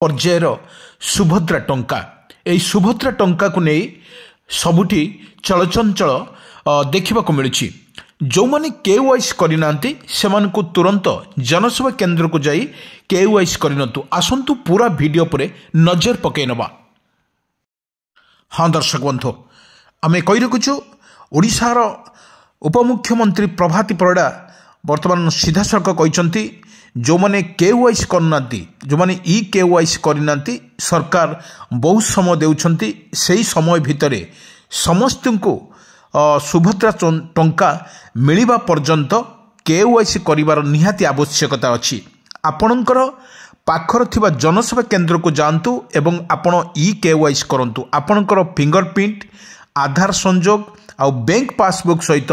पर्यायर सुभद्रा टंका यही सुभद्रा टंका को नहीं सबुठी चलचंचल देखा मिली। जो मैंने केवाईसी करना से तुरंत जनसेवा केन्द्र को जाई केवाईसी करनतु। आसंतु पूरा वीडियो पर नजर पकई नवा। हाँ दर्शक बंधु, आम कही रखुचु ओडिशार उपमुख्यमंत्री प्रभाती परिड़ा वर्तमान सीधा सड़क कहते जो मैंने केवाईसी करना जो मैंने ई केवाईसी करना सरकार बहुत समय देउछंती। सही समय भितर समस्त को सुभद्रा टंका मिलिबा पर्यंत केवाईसी करिवार निहाती आवश्यकता अछि। आपणकर पाखर थिबा जनसेवा केन्द्र को जांतु एवं आपण ई केवाईसी करंतु। आपणकर फिंगरप्रिंट आधार संजोग आ बैंक पासबुक सहित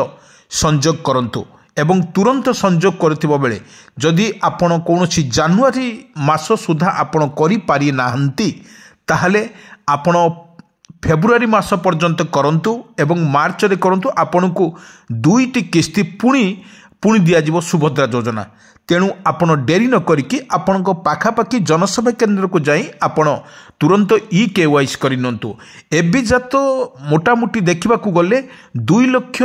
संजोग करंतु एवं तुरंत संजोग करथिबा बेले जदि आपण कोनोसी जनवरी मास सुधा आपण करि पारि नाहंती ताहले आपण फेब्रुआरी मास पर्यंत करंतु एवं मार्च रे करंतु। आपण को दुईटी किस्ती पुणी दिया सुभद्रा योजना। तेणु आपण डेरी न करिकी आपण पाखापाखि जनसेवा केन्द्र को जाई आपण तुरंत ई केवाईसी करिनंतु। एबी जात मोटामोटी देखा गले 2 लाख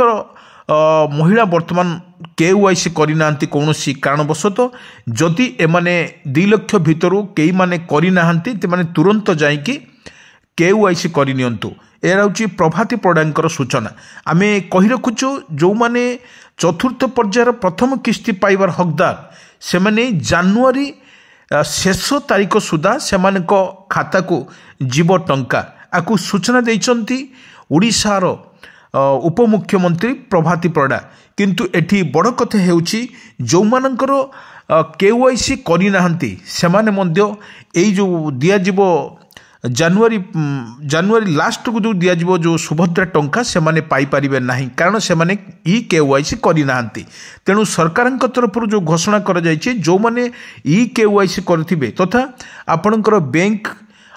महिला वर्तमान केवाईसी करना कौन कारणवशत। जदि एमाने 2 लाख भितर कई माने करना तुरंत जाइकी केवाईसी करनियंतु। यह हूँ प्रभाती परिड़ा सूचना। आम कही रखुचु जो माने चतुर्थ पर्यायर प्रथम किस्ती पाइबार हकदार से माने जानुआरी शेष तारीख सुधा से खाता को जीव टंका आपको सूचना देइचंती ओडिशार उपमुख्यमंत्री प्रभाती परिड़ा। किंतु एठी बड़ कथा हेउची जो मानकर केवाईसी करिनाहंती सेमाने मध्य एई जो दिया जीवो जानुआरी लास्ट को जो दिया जीवो जो सुभद्रा टंका से माने पाई परिबे नाही, कारण से माने ई केवाईसी करिनाहंती। तेणु सरकार तरफ जो घोषणा करा जायछि जो माने ई केवाईसी करथिबे तथा आपणकर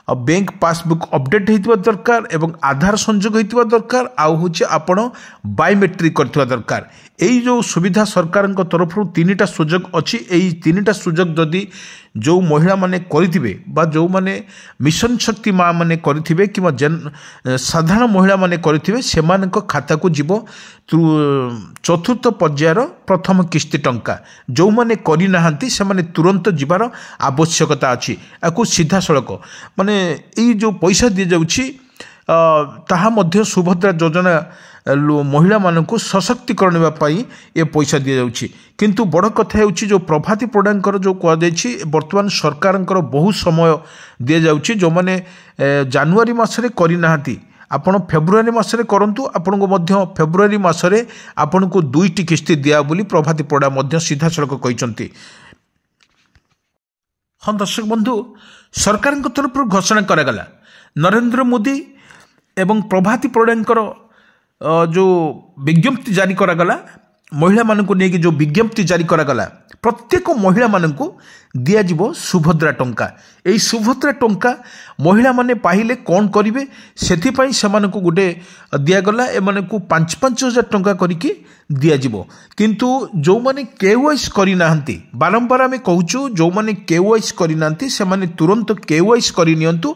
बैंक पासबुक अपडेट होइतिबा दरकार एवं आधार संजोग होइतिबा दरकार आउ होछि आपण बायोमेट्रिक करथिबा दरकार। एई जो सुविधा सरकार तरफ 3टा सुजोग अछि। एई 3टा सुजोग जदि जो महिला माने करिथिबे बा जो माने मिशन शक्ति माँ माने करिथिबे कि साधारण महिला माने करिथिबे सेमानक खाता को जीव चतुर्थ पर्यायर प्रथम किस्ती टंका। जो माने करि नाहंती से माने तुरंत जीवार आवश्यकता अछि। आकु सीधा सड़क माने एई जो पैसा दि जाउछि ताहा मध्य सुभद्रा योजना महिला मानक सशक्तिकरण ये पैसा दि जाउछि। किंतु बड़ कथा हेउछि जो प्रभाती परिड़ा जो कहुछि वर्तमान सरकार बहुत समय दि जाउछि। जो माने जानुआरी मासरे करि नाहंती आपण फेब्रुआरी मासरे करंतु। आपण को मध्य फेब्रुआरी मासरे आपण को 2टी किस्ती दिया बोली प्रभाती परिड़ा मध्य सीधा सड़क कहिसंती। हाँ दर्शक बंधु, सरकार तरफ घोषणा करागला नरेंद्र मोदी एवं प्रभाती परिड़ा जो विज्ञप्ति जारी करागला महिला मानक नहीं जो विज्ञप्ति जारी करागला प्रत्येक महिला मानक दियाजिबो सुभद्रा टंका। यही सुभद्रा टंका महिला माने पाइले कौन करिवे सेथिपाई सेमानकु गोटे दियागला एमानकु 5-5 हजार टंका करिकी दियाजिबो। किंतु जो माने केवाईसी करि नाहंती बारंबार आमे कहूचु जो माने केवाईसी करि नाहंती सेमाने तुरंत केवाईसी करि नियंतु।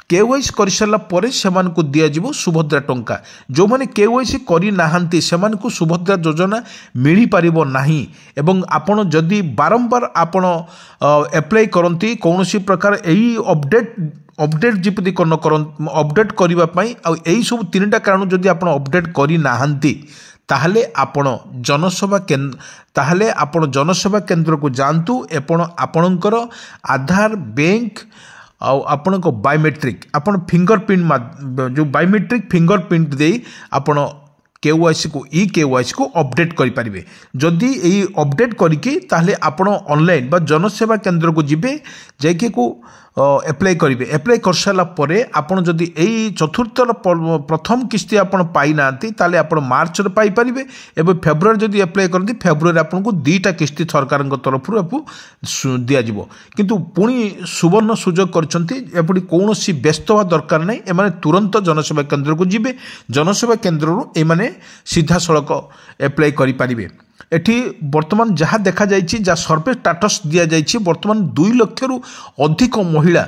केवाईसी कर सारा पर सेमानकु दियाजिबो सुभद्रा टंका। जो माने केवाईसी करि नाहंती सेमानकु सुभद्रा योजना मिली पारिबो नाही। एवं आपण जदि बारंबार आपण एप्लाई करंती कौनसी प्रकार एई अपडेट जिपति अपडेट करबा पई आ एई सब 3टा कारण जदि आपण अपडेट करि नाहंती ताहले आपण जनसेवा केन्द्र को जांतु एपण आपणकर आधार बैंक आपण को बायोमेट्रिक आपण फिंगरप्रिंट जो बायोमेट्रिक फिंगरप्रिंट दे आपण केवाईसी को ई केवाईसी को अपडेट करि परिबे। जदि एई अपडेट करिके ताहले आपण ऑनलाइन बा जनसेवा केन्द्र को जिबे जाइके को एप्लाई करेंगे। एप्लाई कर सारा परे आपण जदि एई चतुर्थ प्रथम किस्ती आपण पाई नांती ताले आपण मार्च रे पाई परिबे। एबे फेब्रुआरी जदि एप्लाई करती फेब्रुआरी आपण को 2टा किस्ती सरकार तरफ आपको दिया जिवो। किंतु पुणी सुवर्ण सुजोग करछंती एपडी कोनोसी व्यस्त होवा दरकार नै। एमाने तुरंत जनसेवा केन्द्र को जिबे, जनसेवा केन्द्र रु एमाने सीधा सड़क एप्लाई करि परिबे। एठी वर्तमान जहाँ देखा जाइछि जा सर्वे स्टाटस दिया जाइछि वर्तमान 2 लाख रु अधिक महिला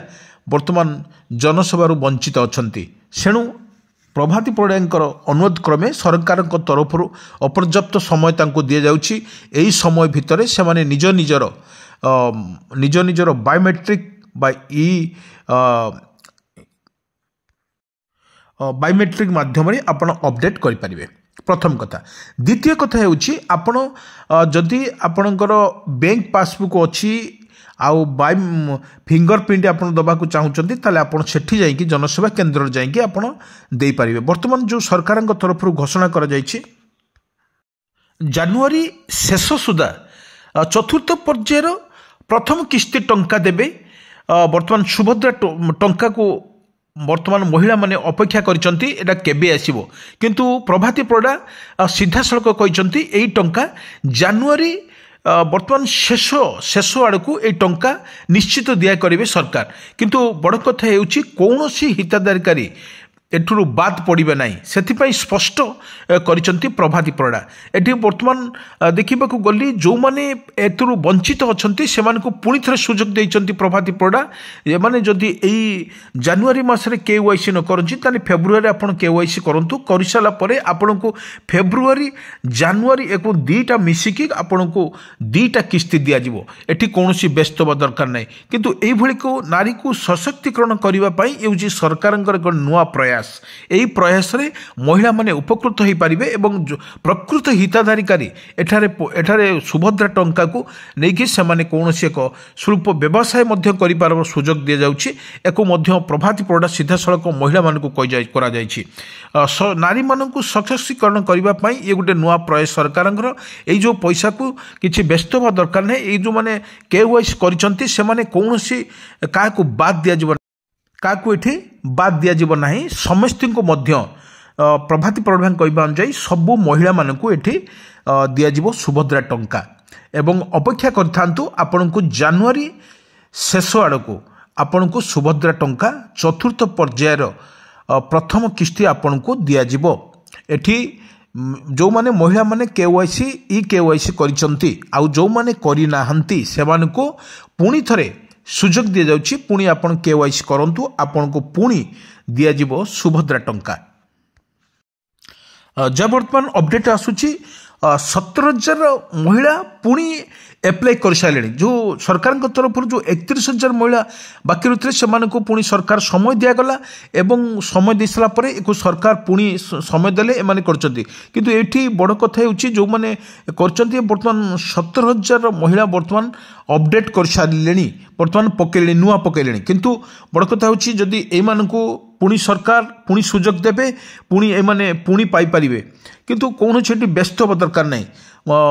वर्तमान जनसभारू वंचित अछंती। सेणु प्रभाती परिडांकर अनुरोध क्रमे सरकार तरफ अपर्याप्त समय तांको दिया जाउछि। एही समय भितरे से माने निज निजर बायोमेट्रिक बा बायोमेट्रिक माध्यम आपण अपडेट करें। प्रथम कथा। द्वितीय कथा होउछि आपण जदि आपणकर बैंक पासबुक अच्छी आउ बाय फिंगरप्रिंट आपण दबाकू चाहूँगी ताले आपण सेठी जाइए जनसेवा केन्द्र जाइए आपण दे पारिबे। वर्तमान जो सरकार तरफ घोषणा करा जाइछि जनवरी शेष सुधा चतुर्थ पर्यायर प्रथम किस्ती टंका देबे। वर्तमान सुभद्रा टंका को वर्तमान महिला माने अपेक्षा करिसंती एटा केबे आसीबो, किंतु प्रभाती परिडा सीधा सड़क कहिसंती एई टंका जनवरी वर्तमान शेष आड़कू ये टंका निश्चित दिया करेंगे सरकार। किंतु बड़ कथा हेउछि कौनसी हिताधिकारी एठुरु बाद पड़े ना से स्पष्ट करिसंती प्रभाती परिडा। एठी वर्तमान देखा गली जो मैंने एथुरु वंचित अच्छा से पुणी थे सुजोग देइसंती प्रभाती परिडा। एमाने जदि एई जनवरी मासरे KYC न करंची ताले फेब्रुआरी आपण KYC करंतु कर सारा परे आपनको फेब्रुआरी जनवरी एको दुईटा मिसिकी आपनको दुईटा किस्ती दिया जिवो। एठी कोनोसी व्यस्त बा दरकार नै, किंतु एई भली को नारी को सशक्तिकरण करबा पई एउजी सरकारंकर एक नुवा प्रयास। यही प्रयास रे महिला माने उपकृत हो पारिबे एवं प्रकृत हिताधिकारी एठारे सुभद्रा टंका को लेकिन से माने कौनसी एक स्वल्प व्यवसाय मध्य करि पारब सुजोग दिया जाउछि। एको मध्य प्रभाती परिडा सीधा सड़क महिला मानकु करा जाइछि। नारी मानकु सशक्तिकरण करबा पई ये गोटे नुआ प्रयास सरकारंकर। एई जो पैसा को किछि व्यस्त बा दरकार नै। एई जो माने KYC करिसंती से माने कौनसी काको बाद दिया जिवो काकू एठी बाद दिया जिवो नाही। समस्त को मध्य प्रभाती परिडा कहबा अनुसार सबु महिला मानकु एठी दिया जिवो सुभद्रा टंका एवं अपेक्षा करथांतु आपनकु जनवरी शेष आड़कू आपनकु सुभद्रा टंका चतुर्थ पर्यायर प्रथम किस्ती आपनकु दिया जिवो। एठी जो माने महिला माने KYC करिसंती आउ जो माने करि नाहंती सेमानकु पुणी थरे सुजोग दिया जाउछि। पुणी आपण KYC करंतु आपनको पुणी दिया जिवो सुभद्रा टंका। जब वर्तमान अपडेट आसुछि 17,000 महिला पुणी एप्लाई कर सारे। जो सरकार तरफ जो 31,000 महिला बाकी रुते से पुणी सरकार समय दिगला एवं समय दे सारा पर एक सरकार पुणी समय देले एमाने करचंती। किंतु एठी बड़ कथा होउछि जो माने करचंती वर्तमान 17,000 महिला वर्तमान अपडेट कर सारे वर्तमान पकेले नुआ पकेले। किंतु बड़ कथा होउछि जदि ए मानकु पुणी सरकार पुणी सुजोग देबे पुणी एमाने पुणी पाई परिबे। किंतु कौन से व्यस्त हवा दरकार नहीं।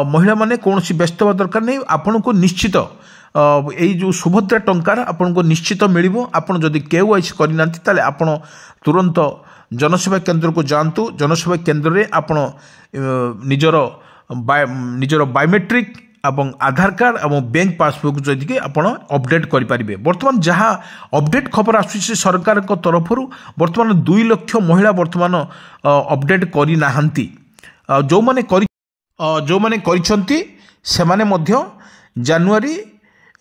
महिला माने कौन सी व्यस्त हवा दरकार नहीं। आपन को निश्चित यही जो सुभद्रा टंकार आपन को निश्चित मिलिबो। आपन जदि KYC करना ताले आपन तुरंत जनसेवा केन्द्र को जातु। जनसेवा केन्द्र रे आपन निजर बायोमेट्रिक एवं आधार कार्ड एवं बैंक पासबुक जदि आपन अपडेट करें। वर्तमान जहाँ अपडेट खबर आसुछि सरकार को तरफ वर्तमान 2 लाख महिला वर्तमान अपडेट करि नाहंती। जो माने करिसंती से माने मध्य जनवरी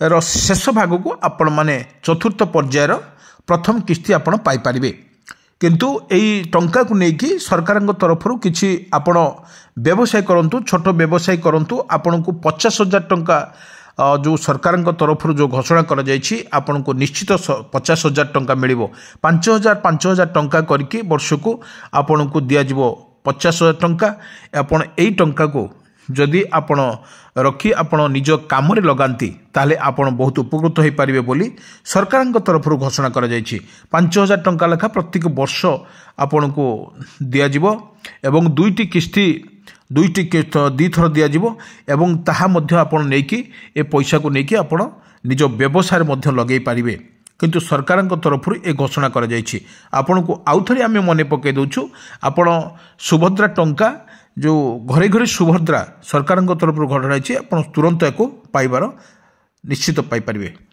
रो शेष भाग को आपण माने चतुर्थ पर्यायर प्रथम किस्ती आपण पाई परिबे। किंतु एई टंका को लेकिन सरकार तरफ किसी आपण व्यवसाय करंतु छोट व्यवसाय करंतु आपण को 50,000 टंका जो सरकार तरफ जो घोषणा करा जायछि आपण को निश्चित 50,000 टंका मिलिबो। 5,000 टंका करके वर्ष को आपण को दिया जिवो 50,000 टंका। आपण एई टंका को जदि आपण रखी आपण निज काम रे लगांती ताले आपण बहुत उपकृत हो पारिबे बोली सरकार तरफ घोषणा करा जायछि। 5,000 टंका लेखा प्रत्येक वर्ष आपण को दिया जिवो एवं दुईटी किस्ती दी थर दिया जिवो एवं ताहा मध्य आपण नेकी ए पैसा को नेकी आपण निज व्यवसाय मध्य लगेई पारिबे। किंतु सरकार तरफ ए घोषणा करा जायछि। आपण को आउ थरे आमे मने पके दउछु आपण सुभद्रा टंका जो घरे घरे सुभद्रा सरकार तरफ घोषणा आप तुरंत या पाइबार निश्चित पाई परिबे।